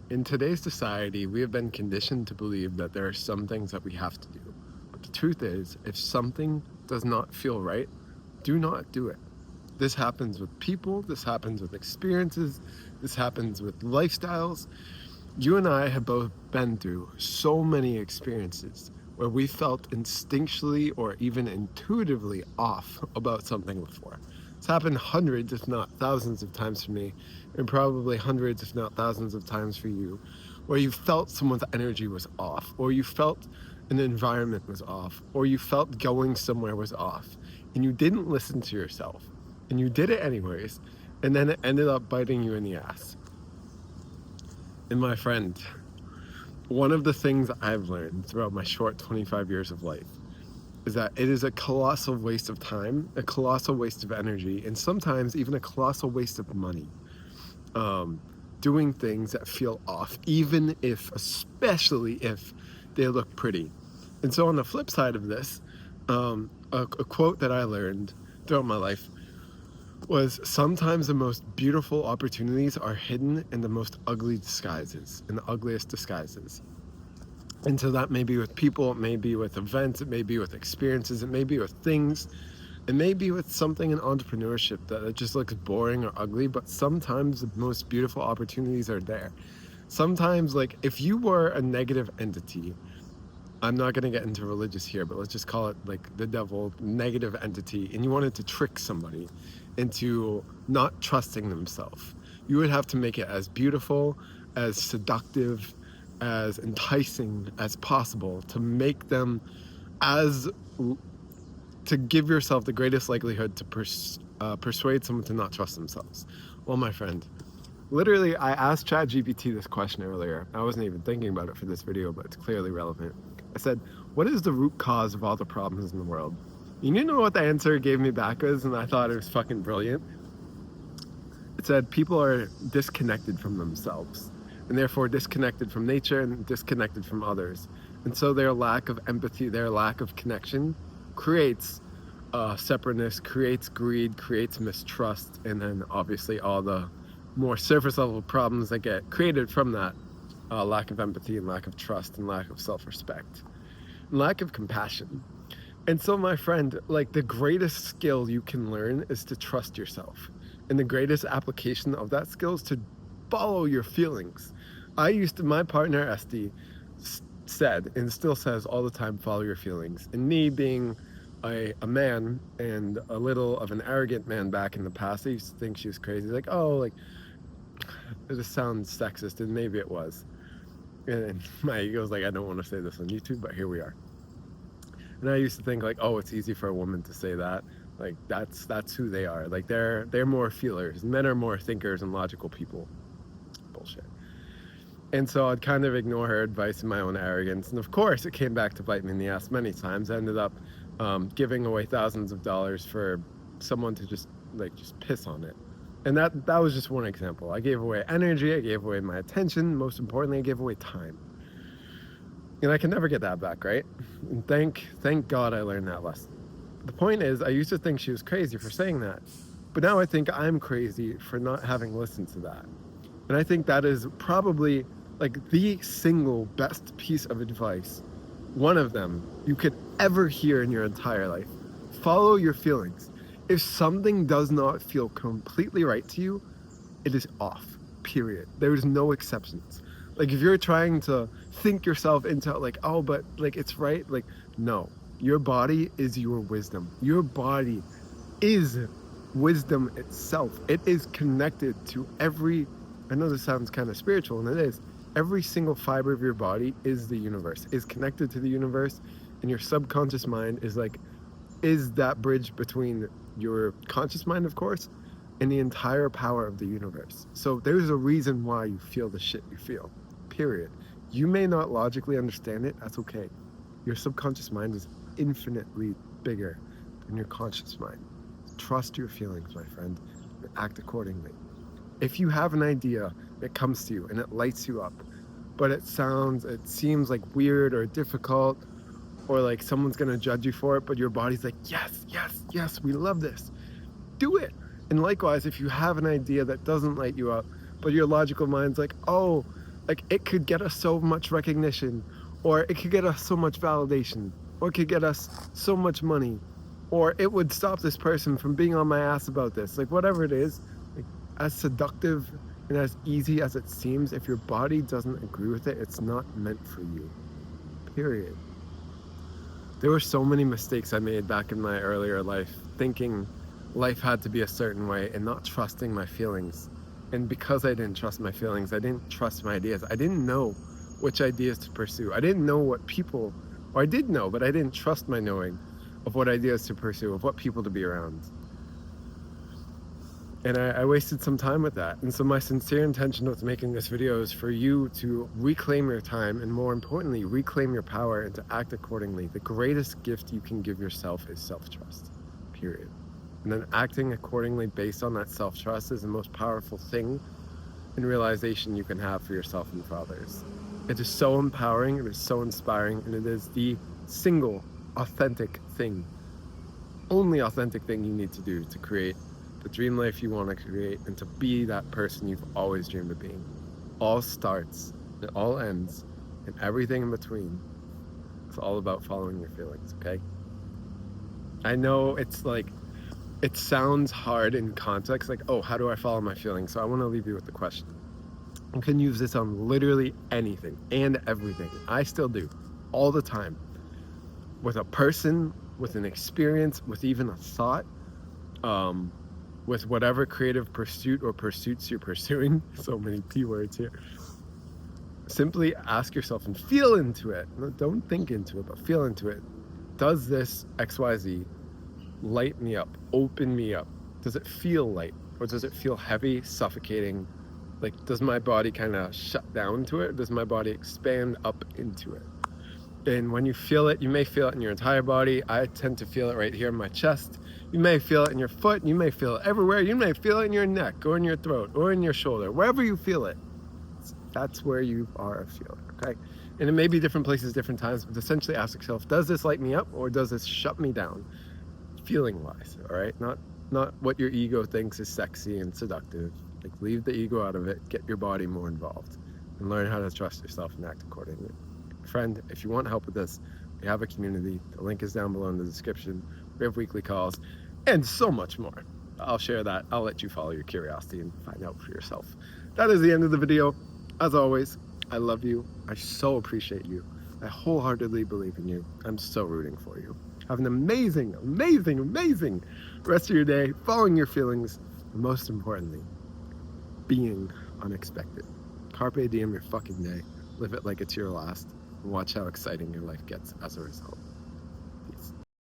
In today's society, we have been conditioned to believe that there are some things that we have to do. But the truth is, if something does not feel right, do not do it. This happens with people, this happens with experiences, this happens with lifestyles. You and I have both been through so many experiences where we felt instinctually or even intuitively off about something before. It's happened hundreds, if not thousands of times for me, and probably hundreds, if not thousands of times for you, where you felt someone's energy was off, or you felt an environment was off, or you felt going somewhere was off, and you didn't listen to yourself, and you did it anyways, and then it ended up biting you in the ass. And my friend, one of the things I've learned throughout my short 25 years of life is that it is a colossal waste of time, a colossal waste of energy, and sometimes even a colossal waste of money. Doing things that feel off, even if, especially if they look pretty. And so on the flip side of this, a quote that I learned throughout my life was, sometimes the most beautiful opportunities are hidden in the most ugly disguises, in the ugliest disguises. And so that may be with people, it may be with events, it may be with experiences, it may be with things, it may be with something in entrepreneurship that it just looks boring or ugly, but sometimes the most beautiful opportunities are there. Sometimes, like, if you were a negative entity, I'm not going to get into religious here, but let's just call it like the devil, negative entity, and you wanted to trick somebody into not trusting themselves, you would have to make it as beautiful, as seductive, as enticing as possible to make them to give yourself the greatest likelihood to persuade someone to not trust themselves. Well, my friend, literally, I asked ChatGPT this question earlier. I wasn't even thinking about it for this video, but it's clearly relevant. I said, what is the root cause of all the problems in the world? You know what the answer it gave me back was, and I thought it was fucking brilliant? It said people are disconnected from themselves, and therefore disconnected from nature and disconnected from others. And so their lack of empathy, their lack of connection creates separateness, creates greed, creates mistrust, and then obviously all the more surface level problems that get created from that lack of empathy and lack of trust and lack of self-respect and lack of compassion. And so, my friend, like, the greatest skill you can learn is to trust yourself. And the greatest application of that skill is to follow your feelings. My partner, Esty, said, and still says all the time, follow your feelings. And me being a man and a little of an arrogant man back in the past, I used to think she was crazy. Like, oh, like, it just sounds sexist, and maybe it was. And my ego's like, I don't want to say this on YouTube, but here we are. And I used to think, like, oh, it's easy for a woman to say that. Like, that's who they are. Like, they're more feelers. Men are more thinkers and logical people. Bullshit. And so I'd kind of ignore her advice and my own arrogance. And of course, it came back to bite me in the ass many times. I ended up giving away thousands of dollars for someone to just piss on it. And that was just one example. I gave away energy, I gave away my attention, most importantly, I gave away time. And I can never get that back, right? And thank God I learned that lesson. The point is, I used to think she was crazy for saying that, but now I think I'm crazy for not having listened to that. And I think that is probably like the single best piece of advice, one of them, you could ever hear in your entire life. Follow your feelings. If something does not feel completely right to you, it is off, period. There is no exceptions. Like, if you're trying to think yourself into, like, oh, but, like, it's right, like, no. Your body is your wisdom. Your body is wisdom itself. It is connected to I know this sounds kind of spiritual, and it is. Every single fiber of your body is the universe, is connected to the universe, and your subconscious mind is that bridge between your conscious mind, of course, and the entire power of the universe. So there's a reason why you feel the shit you feel, period. You may not logically understand it, that's okay. Your subconscious mind is infinitely bigger than your conscious mind. Trust your feelings, my friend, and act accordingly. If you have an idea that comes to you and it lights you up, but it seems like weird or difficult, or like someone's gonna judge you for it, but your body's like, yes, yes, yes, we love this, do it. And likewise, if you have an idea that doesn't light you up, but your logical mind's like, oh, Like, it could get us so much recognition, or it could get us so much validation, or it could get us so much money, or it would stop this person from being on my ass about this. Like, whatever it is, like, as seductive and as easy as it seems, if your body doesn't agree with it, it's not meant for you. Period. There were so many mistakes I made back in my earlier life, thinking life had to be a certain way and not trusting my feelings. And because I didn't trust my feelings, I didn't trust my ideas. I didn't know which ideas to pursue. I didn't know what people, or I did know, but I didn't trust my knowing of what ideas to pursue, of what people to be around. And I wasted some time with that. And so my sincere intention with making this video is for you to reclaim your time, and more importantly, reclaim your power and to act accordingly. The greatest gift you can give yourself is self-trust, period. And then acting accordingly based on that self-trust is the most powerful thing and realization you can have for yourself and for others. It is so empowering, it is so inspiring, and it is the single authentic thing, only authentic thing you need to do to create the dream life you want to create and to be that person you've always dreamed of being. All starts, it all ends, and everything in between. It's all about following your feelings, okay? I know it's like, it sounds hard in context, like, oh, how do I follow my feelings? So I want to leave you with the question. You can use this on literally anything and everything. I still do, all the time. With a person, with an experience, with even a thought, with whatever creative pursuit or pursuits you're pursuing. So many P words here. Simply ask yourself and feel into it. Don't think into it, but feel into it. Does this XYZ light me up, open me up? Does it feel light, or does it feel heavy, suffocating? Like, does my body kind of shut down to it? Does my body expand up into it? And when you feel it, you may feel it in your entire body. I tend to feel it right here in my chest. You may feel it in your foot. You may feel it everywhere. You may feel it in your neck, or in your throat, or in your shoulder. Wherever you feel it, that's where you are a feeler, okay? And it may be different places, different times, but essentially ask yourself, does this light me up, or does this shut me down? Feeling wise, all right? Not what your ego thinks is sexy and seductive. Like, leave the ego out of it, get your body more involved, and learn how to trust yourself and act accordingly. Friend, if you want help with this, we have a community. The link is down below in the description. We have weekly calls and so much more. I'll share that. I'll let you follow your curiosity and find out for yourself. That is the end of the video. As always, I love you. I so appreciate you. I wholeheartedly believe in you. I'm so rooting for you. Have an amazing, amazing, amazing rest of your day, following your feelings, and most importantly, being unexpected. Carpe diem your fucking day. Live it like it's your last. And watch how exciting your life gets as a result.